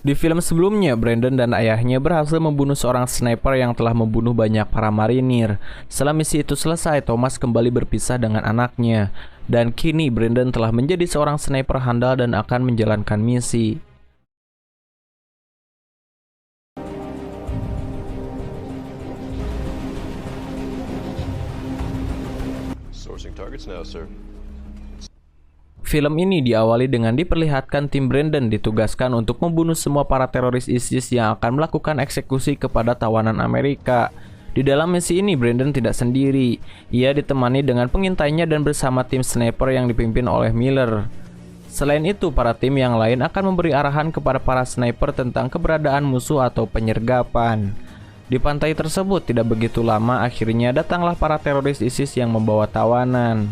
Di film sebelumnya, Brandon dan ayahnya berhasil membunuh seorang sniper yang telah membunuh banyak para marinir. Setelah misi itu selesai, Thomas kembali berpisah dengan anaknya. Dan kini Brandon telah menjadi seorang sniper handal dan akan menjalankan misi. Sourcing targets now, sir. Film ini diawali dengan diperlihatkan tim Brandon ditugaskan untuk membunuh semua para teroris ISIS yang akan melakukan eksekusi kepada tawanan Amerika. Di dalam misi ini, Brandon tidak sendiri. Ia ditemani dengan pengintainya dan bersama tim sniper yang dipimpin oleh Miller. Selain itu, para tim yang lain akan memberi arahan kepada para sniper tentang keberadaan musuh atau penyergapan. Di pantai tersebut tidak begitu lama, akhirnya datanglah para teroris ISIS yang membawa tawanan.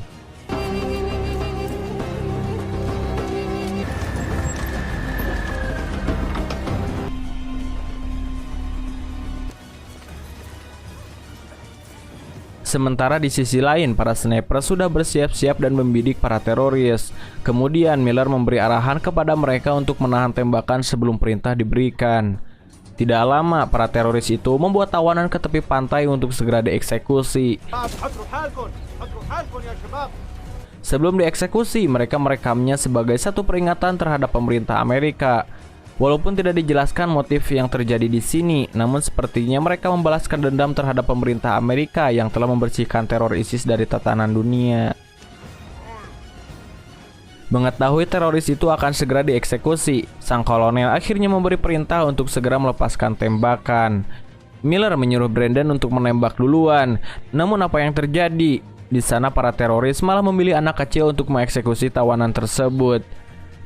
Sementara di sisi lain, para sniper sudah bersiap-siap dan membidik para teroris. Kemudian Miller memberi arahan kepada mereka untuk menahan tembakan sebelum perintah diberikan. Tidak lama, para teroris itu membuat tawanan ke tepi pantai untuk segera dieksekusi. Sebelum dieksekusi, mereka merekamnya sebagai satu peringatan terhadap pemerintah Amerika. Walaupun tidak dijelaskan motif yang terjadi di sini, namun sepertinya mereka membalaskan dendam terhadap pemerintah Amerika yang telah membersihkan teror ISIS dari tatanan dunia. Mengetahui teroris itu akan segera dieksekusi, sang kolonel akhirnya memberi perintah untuk segera melepaskan tembakan. Miller menyuruh Brandon untuk menembak duluan. Namun apa yang terjadi? Di sana para teroris malah memilih anak kecil untuk mengeksekusi tawanan tersebut.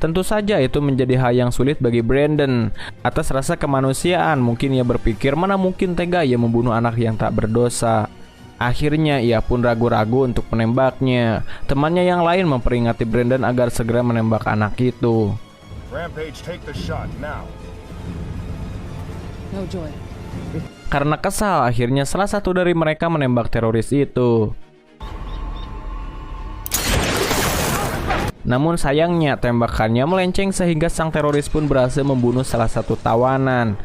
Tentu saja itu menjadi hal yang sulit bagi Brandon. Atas rasa kemanusiaan, mungkin ia berpikir mana mungkin tega ia membunuh anak yang tak berdosa. Akhirnya ia pun ragu-ragu untuk menembaknya. Temannya yang lain memperingati Brandon agar segera menembak anak itu. Rampage, take the shot now. No joy. Karena kesal, akhirnya salah satu dari mereka menembak teroris itu. Namun sayangnya tembakannya melenceng sehingga sang teroris pun berhasil membunuh salah satu tawanan.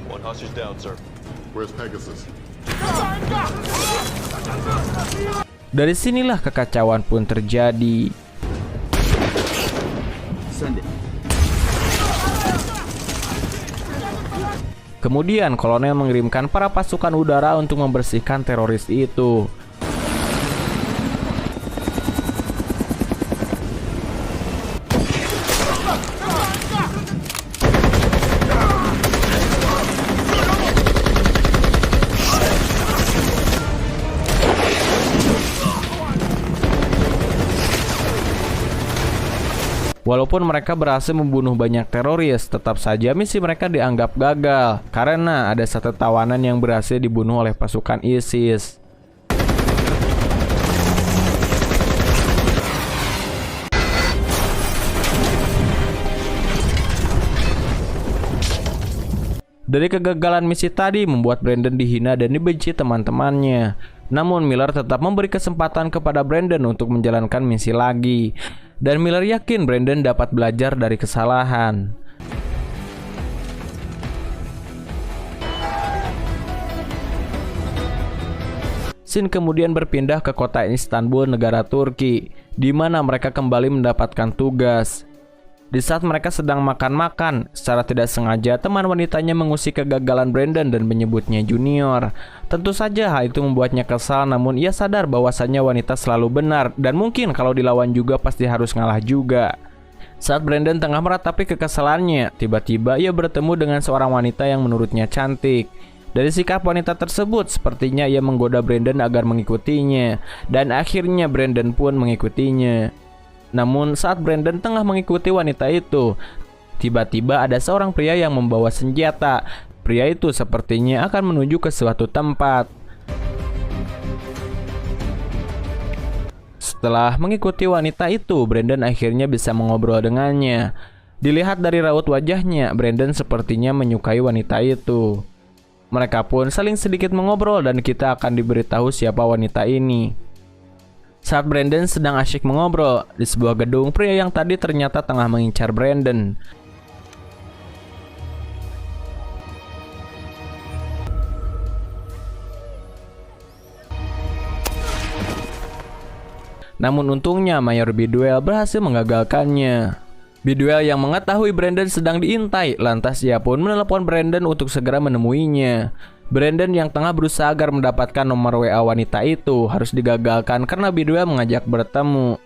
One hostage down, sir. Where's Pegasus? Dari sinilah kekacauan pun terjadi. Kemudian kolonel mengirimkan para pasukan udara untuk membersihkan teroris itu. Walaupun mereka berhasil membunuh banyak teroris, tetap saja misi mereka dianggap gagal karena ada satu tawanan yang berhasil dibunuh oleh pasukan ISIS. Dari kegagalan misi tadi membuat Brandon dihina dan dibenci teman-temannya. Namun Miller tetap memberi kesempatan kepada Brandon untuk menjalankan misi lagi. Dan Miller yakin Brandon dapat belajar dari kesalahan. Scene kemudian berpindah ke kota Istanbul, negara Turki, di mana mereka kembali mendapatkan tugas. Di saat mereka sedang makan-makan, secara tidak sengaja teman wanitanya mengusik kegagalan Brandon dan menyebutnya junior. Tentu saja hal itu membuatnya kesal, namun ia sadar bahwasannya wanita selalu benar dan mungkin kalau dilawan juga pasti harus ngalah juga. Saat Brandon tengah meratapi kekesalannya, tiba-tiba ia bertemu dengan seorang wanita yang menurutnya cantik. Dari sikap wanita tersebut, sepertinya ia menggoda Brandon agar mengikutinya, dan akhirnya Brandon pun mengikutinya. Namun saat Brandon tengah mengikuti wanita itu, tiba-tiba ada seorang pria yang membawa senjata. Pria itu sepertinya akan menuju ke suatu tempat. Setelah mengikuti wanita itu, Brandon akhirnya bisa mengobrol dengannya. Dilihat dari raut wajahnya, Brandon sepertinya menyukai wanita itu. Mereka pun saling sedikit mengobrol dan kita akan diberitahu siapa wanita ini. Saat Brandon sedang asyik mengobrol, di sebuah gedung, pria yang tadi ternyata tengah mengincar Brandon. Namun untungnya Mayor Bidwell berhasil menggagalkannya. Bidwell yang mengetahui Brandon sedang diintai, lantas ia pun menelepon Brandon untuk segera menemuinya. Brandon yang tengah berusaha agar mendapatkan nomor WA wanita itu harus digagalkan karena Bidwell mengajak bertemu.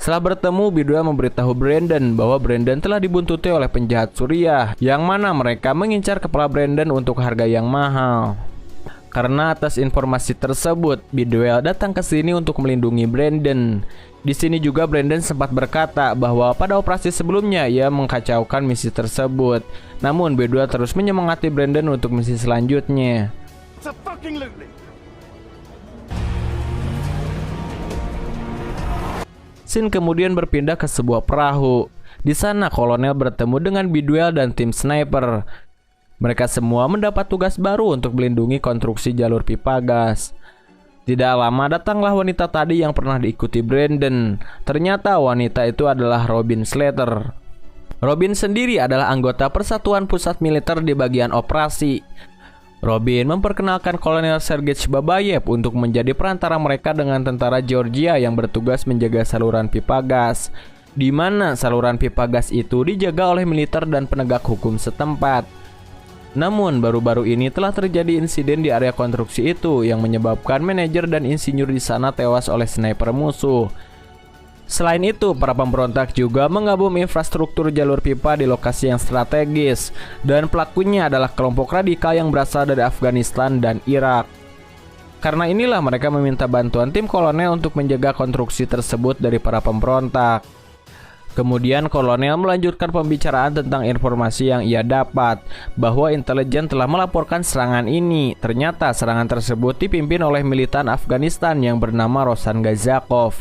Setelah bertemu, Bidwell memberitahu Brandon bahwa Brandon telah dibuntuti oleh penjahat Suriah, yang mana mereka mengincar kepala Brandon untuk harga yang mahal. Karena atas informasi tersebut, Bidwell datang ke sini untuk melindungi Brandon. Di sini juga Brandon sempat berkata bahwa pada operasi sebelumnya ia mengkacaukan misi tersebut. Namun Bidwell terus menyemangati Brandon untuk misi selanjutnya. Scene kemudian berpindah ke sebuah perahu. Di sana kolonel bertemu dengan Bidwell dan tim sniper. Mereka semua mendapat tugas baru untuk melindungi konstruksi jalur pipa gas. Tidak lama datanglah wanita tadi yang pernah diikuti Brandon. Ternyata wanita itu adalah Robin Slater. Robin sendiri adalah anggota Persatuan Pusat Militer di bagian operasi. Robin memperkenalkan Kolonel Sergei Babayev untuk menjadi perantara mereka dengan tentara Georgia yang bertugas menjaga saluran pipa gas, di mana saluran pipa gas itu dijaga oleh militer dan penegak hukum setempat. Namun baru-baru ini telah terjadi insiden di area konstruksi itu yang menyebabkan manajer dan insinyur di sana tewas oleh sniper musuh. Selain itu, para pemberontak juga mengabum infrastruktur jalur pipa di lokasi yang strategis, dan pelakunya adalah kelompok radikal yang berasal dari Afghanistan dan Irak. Karena inilah mereka meminta bantuan tim kolonel untuk menjaga konstruksi tersebut dari para pemberontak. Kemudian kolonel melanjutkan pembicaraan tentang informasi yang ia dapat, bahwa intelijen telah melaporkan serangan ini. Ternyata serangan tersebut dipimpin oleh militan Afghanistan yang bernama Rosan Gazakov.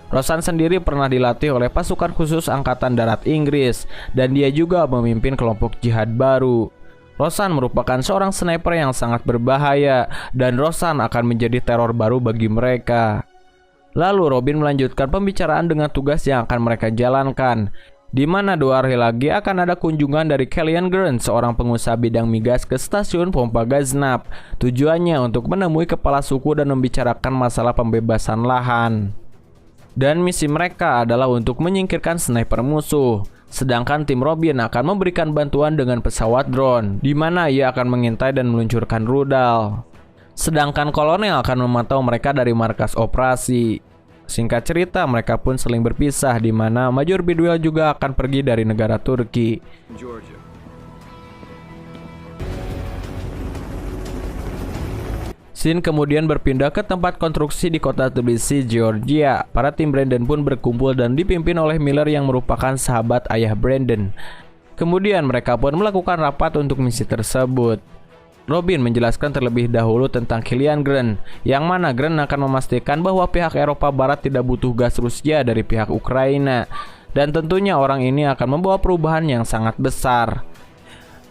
Rosan sendiri pernah dilatih oleh pasukan khusus Angkatan Darat Inggris, dan dia juga memimpin kelompok jihad baru. Rosan merupakan seorang sniper yang sangat berbahaya, dan Rosan akan menjadi teror baru bagi mereka. Lalu Robin melanjutkan pembicaraan dengan tugas yang akan mereka jalankan, di mana 2 hari lagi akan ada kunjungan dari Kellyanne Grant, seorang pengusaha bidang migas, ke stasiun pompa Gaznab. Tujuannya untuk menemui kepala suku dan membicarakan masalah pembebasan lahan. Dan misi mereka adalah untuk menyingkirkan sniper musuh. Sedangkan tim Robin akan memberikan bantuan dengan pesawat drone, di mana ia akan mengintai dan meluncurkan rudal. Sedangkan kolonel akan memantau mereka dari markas operasi. Singkat cerita, mereka pun saling berpisah, di mana Major Bidwell juga akan pergi dari negara Turki. Georgia. Scene kemudian berpindah ke tempat konstruksi di kota Tbilisi, Georgia. Para tim Brandon pun berkumpul dan dipimpin oleh Miller yang merupakan sahabat ayah Brandon. Kemudian mereka pun melakukan rapat untuk misi tersebut. Robin menjelaskan terlebih dahulu tentang Kellyanne Grant, yang mana Grant akan memastikan bahwa pihak Eropa Barat tidak butuh gas Rusia dari pihak Ukraina, dan tentunya orang ini akan membawa perubahan yang sangat besar.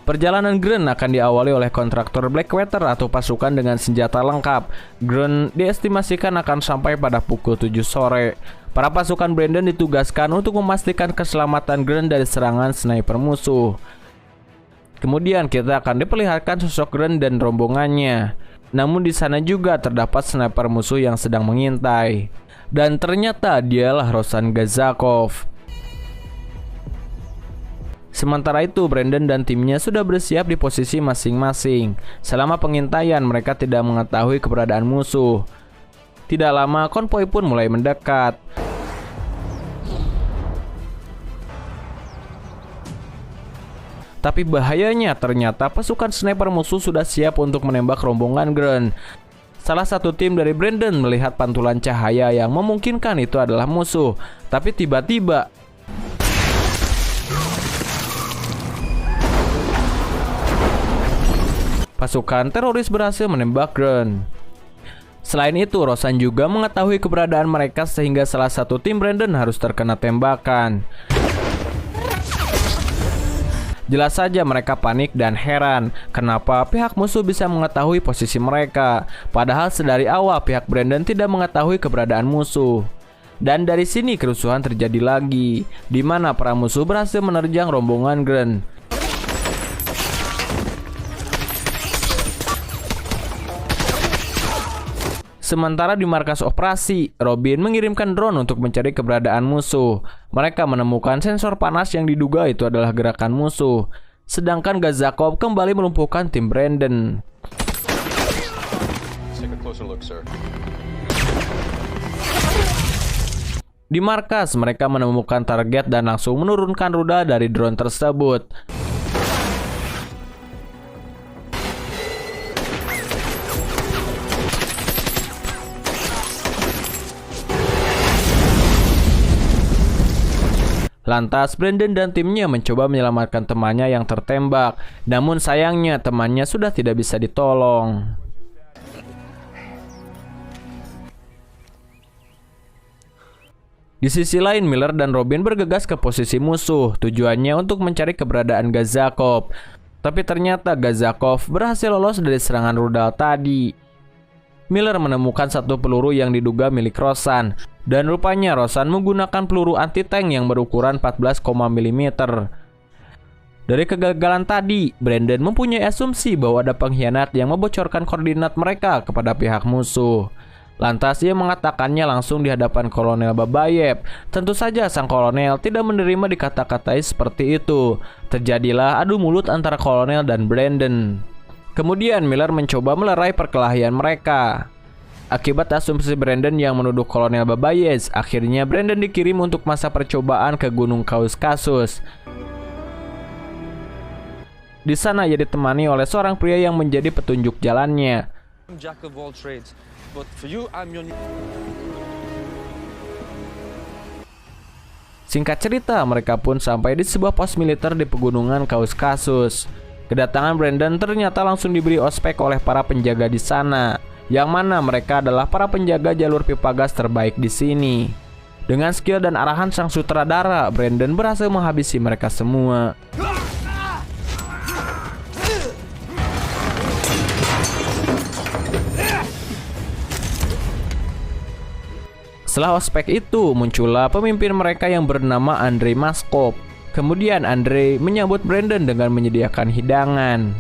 Perjalanan Grant akan diawali oleh kontraktor Blackwater atau pasukan dengan senjata lengkap. Grant diestimasikan akan sampai pada pukul 7 sore. Para pasukan Brandon ditugaskan untuk memastikan keselamatan Grant dari serangan sniper musuh. Kemudian kita akan diperlihatkan sosok Grant dan rombongannya. Namun di sana juga terdapat sniper musuh yang sedang mengintai. Dan ternyata dialah Rosan Gazakov. Sementara itu, Brandon dan timnya sudah bersiap di posisi masing-masing. Selama pengintaian, mereka tidak mengetahui keberadaan musuh. Tidak lama, konvoi pun mulai mendekat. Tapi bahayanya, ternyata pasukan sniper musuh sudah siap untuk menembak rombongan Grant. Salah satu tim dari Brandon melihat pantulan cahaya yang memungkinkan itu adalah musuh. Tapi tiba-tiba pasukan teroris berhasil menembak Grant. Selain itu, Rosan juga mengetahui keberadaan mereka sehingga salah satu tim Brandon harus terkena tembakan. Jelas saja mereka panik dan heran kenapa pihak musuh bisa mengetahui posisi mereka. Padahal sedari awal pihak Brandon tidak mengetahui keberadaan musuh. Dan dari sini kerusuhan terjadi lagi, di mana para musuh berhasil menerjang rombongan Grant. Sementara di markas operasi, Robin mengirimkan drone untuk mencari keberadaan musuh. Mereka menemukan sensor panas yang diduga itu adalah gerakan musuh. Sedangkan Gazakov kembali melumpuhkan tim Brandon. Take a closer look, sir. Di markas, mereka menemukan target dan langsung menurunkan rudal dari drone tersebut. Lantas Brandon dan timnya mencoba menyelamatkan temannya yang tertembak. Namun sayangnya temannya sudah tidak bisa ditolong. Di sisi lain, Miller dan Robin bergegas ke posisi musuh. Tujuannya untuk mencari keberadaan Gazakov. Tapi ternyata Gazakov berhasil lolos dari serangan rudal tadi. Miller menemukan satu peluru yang diduga milik Rosan. Dan rupanya Rosan menggunakan peluru anti-tank yang berukuran 14 mm. Dari kegagalan tadi, Brandon mempunyai asumsi bahwa ada pengkhianat yang membocorkan koordinat mereka kepada pihak musuh. Lantas ia mengatakannya langsung di hadapan Kolonel Babayev. Tentu saja sang kolonel tidak menerima dikata-katai seperti itu. Terjadilah adu mulut antara kolonel dan Brandon. Kemudian Miller mencoba melerai perkelahian mereka. Akibat asumsi Brandon yang menuduh Kolonel Babayev, akhirnya Brandon dikirim untuk masa percobaan ke Gunung Kaukasus. Di sana ia ditemani oleh seorang pria yang menjadi petunjuk jalannya. Jack of all trades, but for you, I'm your... Singkat cerita, mereka pun sampai di sebuah pos militer di pegunungan Kaukasus. Kedatangan Brandon ternyata langsung diberi ospek oleh para penjaga di sana, yang mana mereka adalah para penjaga jalur pipa gas terbaik di sini. Dengan skill dan arahan sang sutradara, Brandon berhasil menghabisi mereka semua. Setelah ospek itu, muncullah pemimpin mereka yang bernama Andrei Maskov. Kemudian Andrei menyambut Brandon dengan menyediakan hidangan.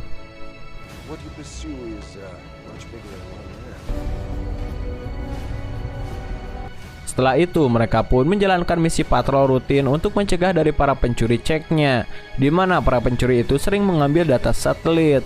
What you pursue is much bigger than one man. Setelah itu, mereka pun menjalankan misi patrol rutin untuk mencegah dari para pencuri ceknya, di mana para pencuri itu sering mengambil data satelit.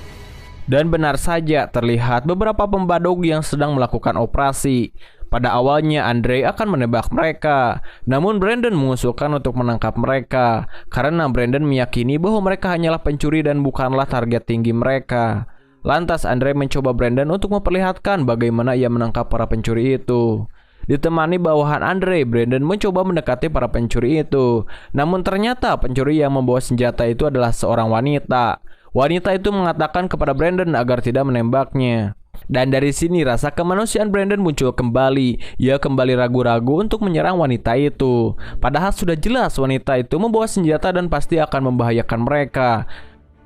Dan benar saja, terlihat beberapa pembadog yang sedang melakukan operasi. Pada awalnya Andrei akan menebak mereka, namun Brandon mengusulkan untuk menangkap mereka, karena Brandon meyakini bahwa mereka hanyalah pencuri dan bukanlah target tinggi mereka. Lantas Andrei mencoba Brandon untuk memperlihatkan bagaimana ia menangkap para pencuri itu. Ditemani bawahan Andrei, Brandon mencoba mendekati para pencuri itu. Namun ternyata pencuri yang membawa senjata itu adalah seorang wanita. Wanita itu mengatakan kepada Brandon agar tidak menembaknya. Dan dari sini rasa kemanusiaan Brandon muncul kembali. Ia kembali ragu-ragu untuk menyerang wanita itu. Padahal sudah jelas wanita itu membawa senjata dan pasti akan membahayakan mereka.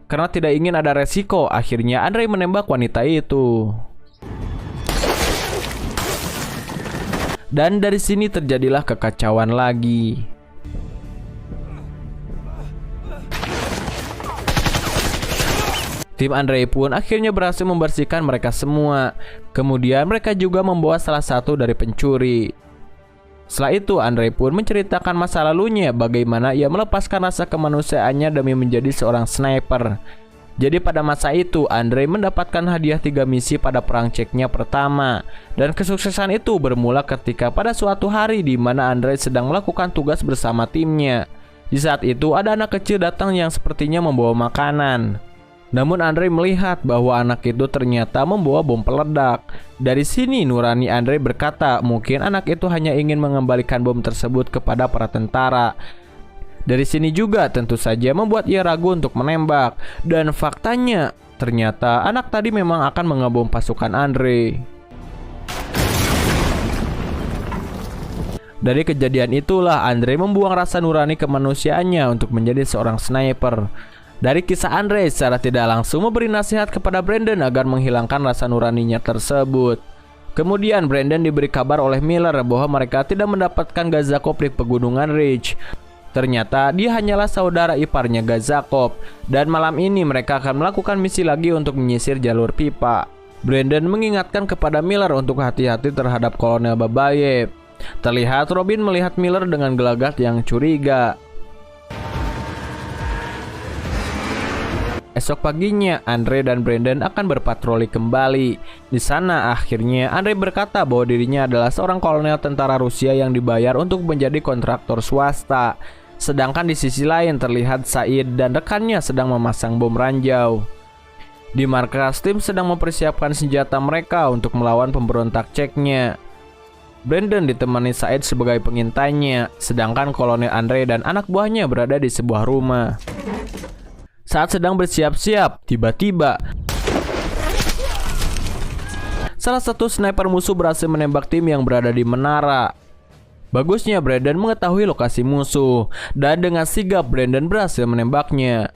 Karena tidak ingin ada resiko, akhirnya Andrei menembak wanita itu. Dan dari sini terjadilah kekacauan lagi. Tim Andrei pun akhirnya berhasil membersihkan mereka semua. Kemudian mereka juga membawa salah satu dari pencuri. Setelah itu Andrei pun menceritakan masa lalunya, bagaimana ia melepaskan rasa kemanusiaannya demi menjadi seorang sniper. Jadi pada masa itu Andrei mendapatkan hadiah 3 misi pada perang ceknya pertama. Dan kesuksesan itu bermula ketika pada suatu hari di mana Andrei sedang melakukan tugas bersama timnya. Di saat itu ada anak kecil datang yang sepertinya membawa makanan. Namun Andrei melihat bahwa anak itu ternyata membawa bom peledak. Dari sini nurani Andrei berkata mungkin anak itu hanya ingin mengembalikan bom tersebut kepada para tentara. Dari sini juga tentu saja membuat ia ragu untuk menembak. Dan faktanya ternyata anak tadi memang akan mengebom pasukan Andrei. Dari kejadian itulah Andrei membuang rasa nurani kemanusiaannya untuk menjadi seorang sniper. Dari kisah Andrei secara tidak langsung memberi nasihat kepada Brandon agar menghilangkan rasa nuraninya tersebut. Kemudian Brandon diberi kabar oleh Miller bahwa mereka tidak mendapatkan Gazakov di pegunungan Ridge. Ternyata dia hanyalah saudara iparnya Gazakov. Dan malam ini mereka akan melakukan misi lagi untuk menyisir jalur pipa. Brandon mengingatkan kepada Miller untuk hati-hati terhadap Kolonel Babayev. Terlihat Robin melihat Miller dengan gelagat yang curiga. Esok paginya, Andre dan Brandon akan berpatroli kembali. Di sana akhirnya Andre berkata bahwa dirinya adalah seorang kolonel tentara Rusia yang dibayar untuk menjadi kontraktor swasta. Sedangkan di sisi lain terlihat Said dan rekannya sedang memasang bom ranjau. Di markas, tim sedang mempersiapkan senjata mereka untuk melawan pemberontak Ceknya. Brandon ditemani Said sebagai pengintainya, sedangkan Kolonel Andre dan anak buahnya berada di sebuah rumah. Saat sedang bersiap-siap, tiba-tiba salah satu sniper musuh berhasil menembak tim yang berada di menara. Bagusnya Brandon mengetahui lokasi musuh, dan dengan sigap Brandon berhasil menembaknya.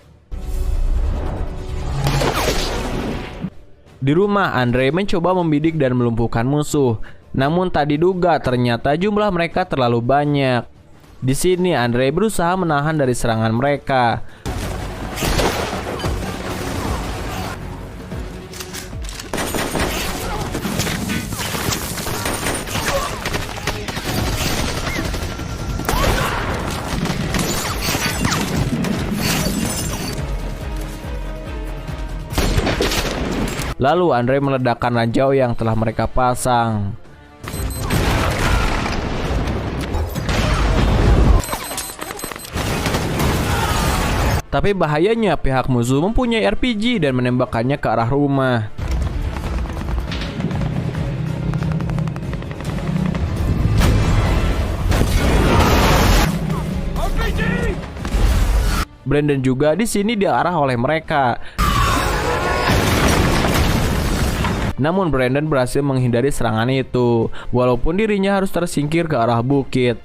Di rumah, Andre mencoba membidik dan melumpuhkan musuh. Namun tak diduga ternyata jumlah mereka terlalu banyak. Di sini Andre berusaha menahan dari serangan mereka. Lalu Andre meledakkan ranjau yang telah mereka pasang. Tapi bahayanya pihak musuh mempunyai RPG dan menembakkannya ke arah rumah. Brandon juga di sini diarah oleh mereka. Namun Brandon berhasil menghindari serangan itu, walaupun dirinya harus tersingkir ke arah bukit.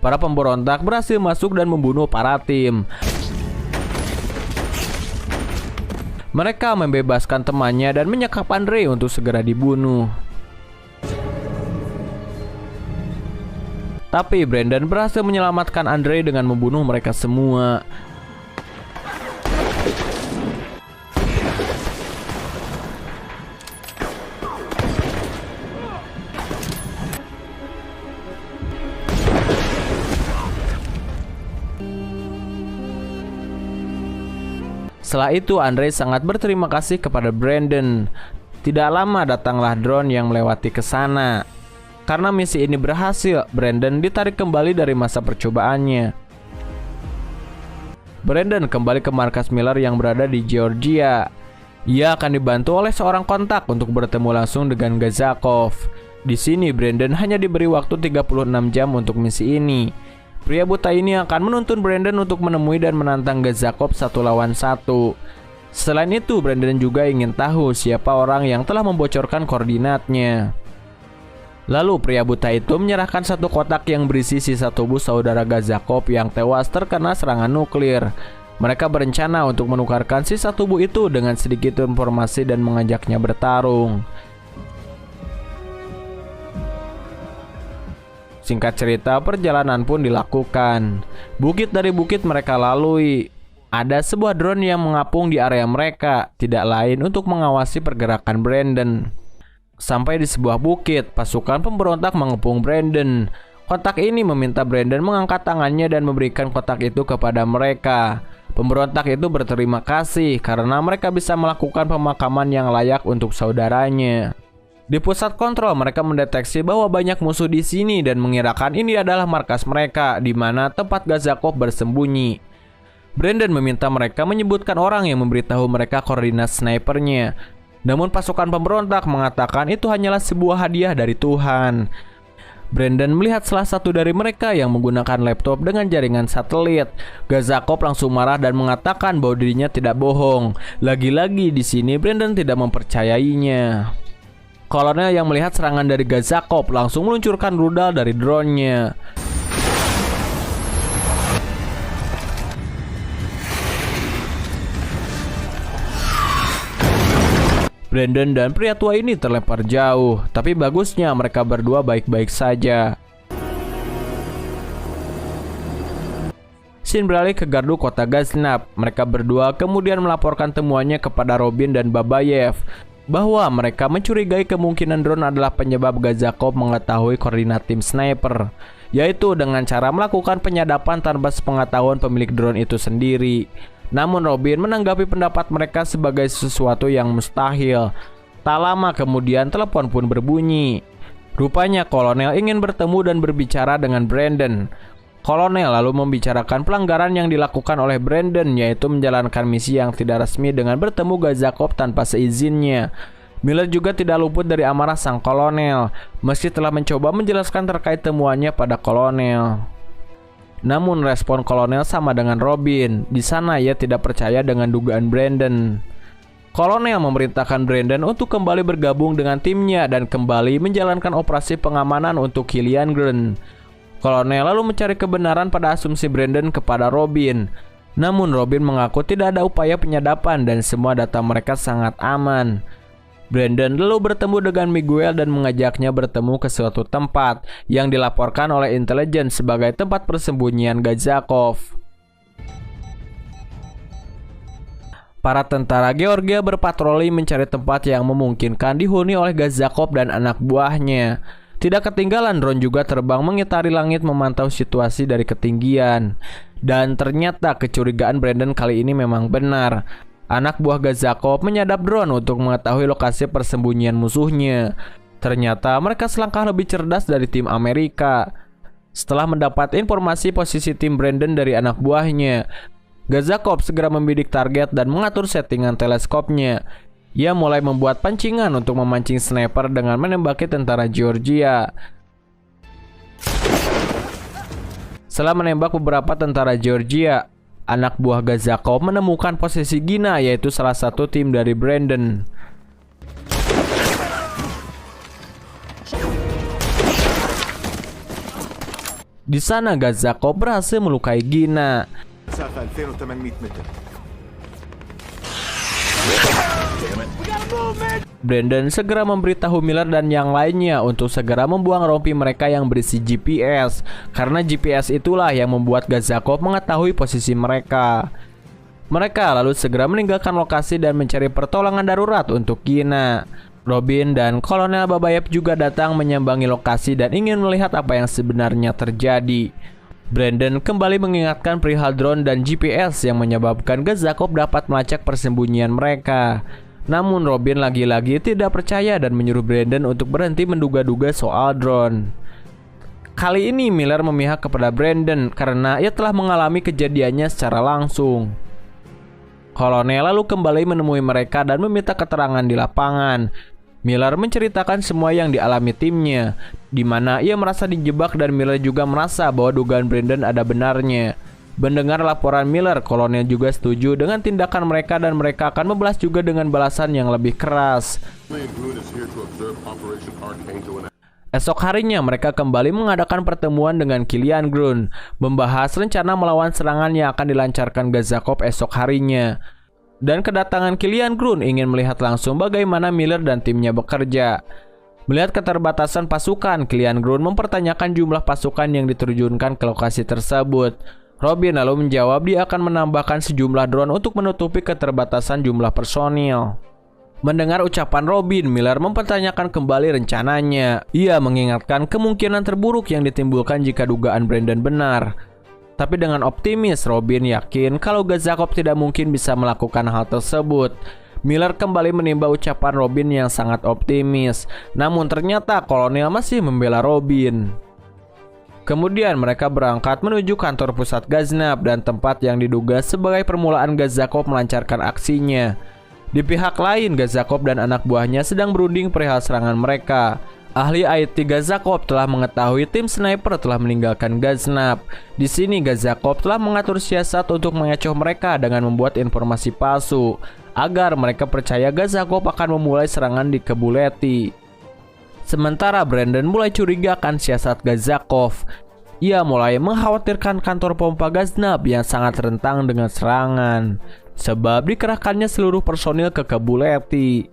Para pemberontak berhasil masuk dan membunuh para tim. Mereka membebaskan temannya dan menyekap Andre untuk segera dibunuh. Tapi Brandon berhasil menyelamatkan Andre dengan membunuh mereka semua. Setelah itu Andre sangat berterima kasih kepada Brandon. Tidak lama datanglah drone yang melewati ke sana. Karena misi ini berhasil, Brandon ditarik kembali dari masa percobaannya. Brandon kembali ke markas Miller yang berada di Georgia. Ia akan dibantu oleh seorang kontak untuk bertemu langsung dengan Gazakov. Di sini Brandon hanya diberi waktu 36 jam untuk misi ini. Pria buta ini akan menuntun Brandon untuk menemui dan menantang Gazakov 1 lawan 1. Selain itu, Brandon juga ingin tahu siapa orang yang telah membocorkan koordinatnya. Lalu pria buta itu menyerahkan satu kotak yang berisi sisa tubuh saudara Gazakov yang tewas terkena serangan nuklir. Mereka berencana untuk menukarkan sisa tubuh itu dengan sedikit informasi dan mengajaknya bertarung. Singkat cerita, perjalanan pun dilakukan. Bukit dari bukit mereka lalui. Ada sebuah drone yang mengapung di area mereka, tidak lain untuk mengawasi pergerakan Brandon. Sampai di sebuah bukit, pasukan pemberontak mengepung Brandon. Kotak ini meminta Brandon mengangkat tangannya dan memberikan kotak itu kepada mereka. Pemberontak itu berterima kasih karena mereka bisa melakukan pemakaman yang layak untuk saudaranya. Di pusat kontrol mereka mendeteksi bahwa banyak musuh di sini dan mengirakan ini adalah markas mereka, di mana tempat Gazakov bersembunyi. Brandon meminta mereka menyebutkan orang yang memberitahu mereka koordinat snipernya. Namun pasukan pemberontak mengatakan itu hanyalah sebuah hadiah dari Tuhan. Brandon melihat salah satu dari mereka yang menggunakan laptop dengan jaringan satelit. Gazakov langsung marah dan mengatakan bahwa dirinya tidak bohong. Lagi-lagi di sini Brandon tidak mempercayainya. Kolonel yang melihat serangan dari Gazakov langsung meluncurkan rudal dari drone-nya. Brandon dan pria tua ini terlempar jauh, tapi bagusnya mereka berdua baik-baik saja. Scene beralih ke gardu kota Gaznab. Mereka berdua kemudian melaporkan temuannya kepada Robin dan Babayev bahwa mereka mencurigai kemungkinan drone adalah penyebab Gazakov mengetahui koordinat tim sniper, yaitu dengan cara melakukan penyadapan tanpa sepengetahuan pemilik drone itu sendiri. Namun Robin menanggapi pendapat mereka sebagai sesuatu yang mustahil. Tak lama kemudian telepon pun berbunyi. Rupanya kolonel ingin bertemu dan berbicara dengan Brandon. Kolonel lalu membicarakan pelanggaran yang dilakukan oleh Brandon, yaitu menjalankan misi yang tidak resmi dengan bertemu Gazakov tanpa seizinnya. Miller juga tidak luput dari amarah sang kolonel, meski telah mencoba menjelaskan terkait temuannya pada kolonel. Namun respon kolonel sama dengan Robin. Di sana ia tidak percaya dengan dugaan Brandon. Kolonel memerintahkan Brandon untuk kembali bergabung dengan timnya dan kembali menjalankan operasi pengamanan untuk Killian Grun. Kolonel lalu mencari kebenaran pada asumsi Brandon kepada Robin. Namun Robin mengaku tidak ada upaya penyadapan dan semua data mereka sangat aman. Brandon lalu bertemu dengan Miguel dan mengajaknya bertemu ke suatu tempat yang dilaporkan oleh intelijen sebagai tempat persembunyian Gazakov. Para tentara Georgia berpatroli mencari tempat yang memungkinkan dihuni oleh Gazakov dan anak buahnya. Tidak ketinggalan drone juga terbang mengitari langit memantau situasi dari ketinggian. Dan ternyata kecurigaan Brandon kali ini memang benar. Anak buah Gazakov menyadap drone untuk mengetahui lokasi persembunyian musuhnya. Ternyata mereka selangkah lebih cerdas dari tim Amerika. Setelah mendapat informasi posisi tim Brandon dari anak buahnya, Gazakov segera membidik target dan mengatur settingan teleskopnya. Ia mulai membuat pancingan untuk memancing sniper dengan menembaki tentara Georgia. Setelah menembak beberapa tentara Georgia, anak buah Gazakov menemukan posisi Gina, yaitu salah satu tim dari Brandon. Di sana Gazakov berhasil melukai Gina. Brandon segera memberitahu Miller dan yang lainnya untuk segera membuang rompi mereka yang berisi GPS, karena GPS itulah yang membuat Gazakov mengetahui posisi mereka. Mereka lalu segera meninggalkan lokasi dan mencari pertolongan darurat untuk Gina. Robin dan Kolonel Babayev juga datang menyambangi lokasi dan ingin melihat apa yang sebenarnya terjadi. Brandon kembali mengingatkan perihal drone dan GPS yang menyebabkan Gazakov dapat melacak persembunyian mereka. Namun Robin lagi-lagi tidak percaya dan menyuruh Brandon untuk berhenti menduga-duga soal drone. Kali ini Miller memihak kepada Brandon karena ia telah mengalami kejadiannya secara langsung. Kolonel lalu kembali menemui mereka dan meminta keterangan di lapangan. Miller menceritakan semua yang dialami timnya, di mana ia merasa dijebak dan Miller juga merasa bahwa dugaan Brandon ada benarnya. Mendengar laporan Miller, kolonel juga setuju dengan tindakan mereka dan mereka akan membalas juga dengan balasan yang lebih keras. Esok harinya mereka kembali mengadakan pertemuan dengan Killian Grun, membahas rencana melawan serangan yang akan dilancarkan Gazakov esok harinya. Dan kedatangan Killian Grun ingin melihat langsung bagaimana Miller dan timnya bekerja. Melihat keterbatasan pasukan, Killian Grun mempertanyakan jumlah pasukan yang diterjunkan ke lokasi tersebut. Robin lalu menjawab dia akan menambahkan sejumlah drone untuk menutupi keterbatasan jumlah personil. Mendengar ucapan Robin, Miller mempertanyakan kembali rencananya. Ia mengingatkan kemungkinan terburuk yang ditimbulkan jika dugaan Brandon benar. Tapi dengan optimis, Robin yakin kalau Gazakov tidak mungkin bisa melakukan hal tersebut. Miller kembali menimba ucapan Robin yang sangat optimis. Namun ternyata kolonel masih membela Robin. Kemudian mereka berangkat menuju kantor pusat Gaznab dan tempat yang diduga sebagai permulaan Gazakov melancarkan aksinya. Di pihak lain, Gazakov dan anak buahnya sedang berunding perihal serangan mereka. Ahli IT Gazakov telah mengetahui tim sniper telah meninggalkan Gaznab. Di sini Gazakov telah mengatur siasat untuk mengecoh mereka dengan membuat informasi palsu agar mereka percaya Gazakov akan memulai serangan di Kebuleti. Sementara Brandon mulai curiga akan siasat Gazakov. Ia mulai mengkhawatirkan kantor pompa Gaznab yang sangat rentan dengan serangan, sebab dikerahkannya seluruh personil ke Kebuleti.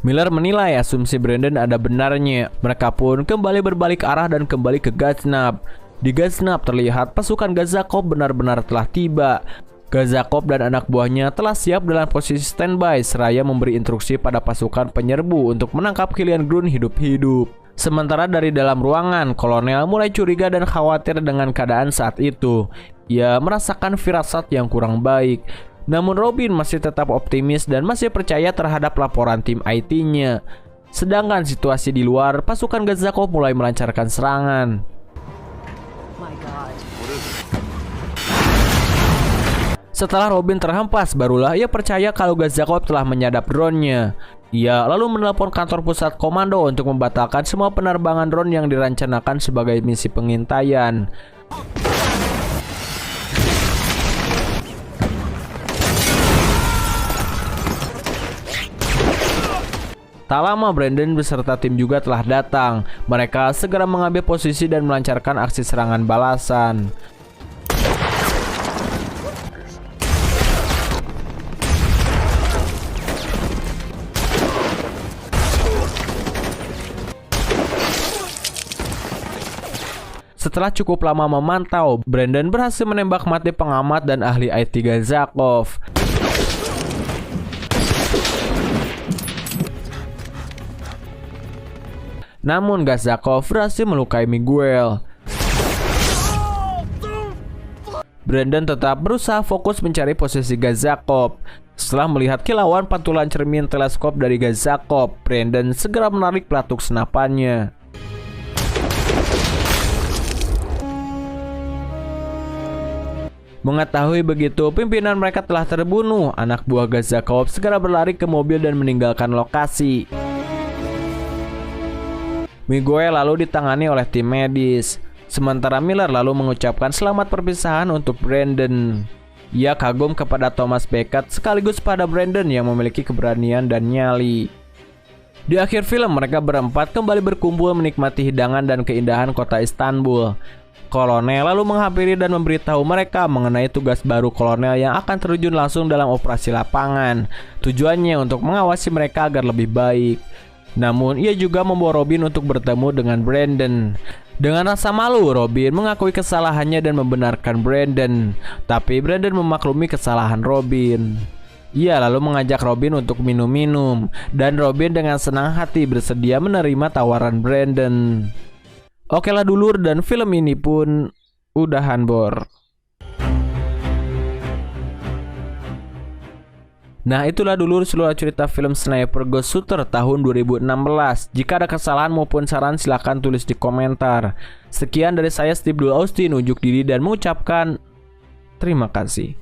Miller menilai asumsi Brandon ada benarnya. Mereka pun kembali berbalik arah dan kembali ke Gaznab. Di Gaznab terlihat pasukan Gazakov benar-benar telah tiba. Gazakov dan anak buahnya telah siap dalam posisi standby seraya memberi instruksi pada pasukan penyerbu untuk menangkap Killian Grun hidup-hidup. Sementara dari dalam ruangan, Kolonel mulai curiga dan khawatir dengan keadaan saat itu. Ia merasakan firasat yang kurang baik. Namun Robin masih tetap optimis dan masih percaya terhadap laporan tim IT-nya. Sedangkan situasi di luar, pasukan Gazakov mulai melancarkan serangan. Setelah Robin terhempas, barulah ia percaya kalau Gazakov telah menyadap drone-nya. Ia lalu menelepon kantor pusat komando untuk membatalkan semua penerbangan drone yang direncanakan sebagai misi pengintaian. Tak lama Brandon beserta tim juga telah datang. Mereka segera mengambil posisi dan melancarkan aksi serangan balasan. Setelah cukup lama memantau, Brandon berhasil menembak mati pengamat dan ahli IT Gazakov. Namun Gazakov berhasil melukai Miguel. Brandon tetap berusaha fokus mencari posisi Gazakov. Setelah melihat kilauan pantulan cermin teleskop dari Gazakov, Brandon segera menarik pelatuk senapannya. Mengetahui begitu, pimpinan mereka telah terbunuh. Anak buah Gazakov segera berlari ke mobil dan meninggalkan lokasi. Miguel lalu ditangani oleh tim medis. Sementara Miller lalu mengucapkan selamat perpisahan untuk Brandon. Ia kagum kepada Thomas Beckett sekaligus pada Brandon yang memiliki keberanian dan nyali. Di akhir film, mereka berempat kembali berkumpul menikmati hidangan dan keindahan kota Istanbul. Kolonel lalu menghampiri dan memberitahu mereka mengenai tugas baru kolonel yang akan terjun langsung dalam operasi lapangan. Tujuannya untuk mengawasi mereka agar lebih baik. Namun ia juga membawa Robin untuk bertemu dengan Brandon. Dengan rasa malu, Robin mengakui kesalahannya dan membenarkan Brandon. Tapi Brandon memaklumi kesalahan Robin. Ia lalu mengajak Robin untuk minum-minum, dan Robin dengan senang hati bersedia menerima tawaran Brandon. Oke lah dulur, dan film ini pun udahan bor. Nah itulah dulur seluruh cerita film Sniper Ghost Shooter tahun 2016. Jika ada kesalahan maupun saran silahkan tulis di komentar. Sekian dari saya Steve Dul Austin, unjuk diri dan mengucapkan terima kasih.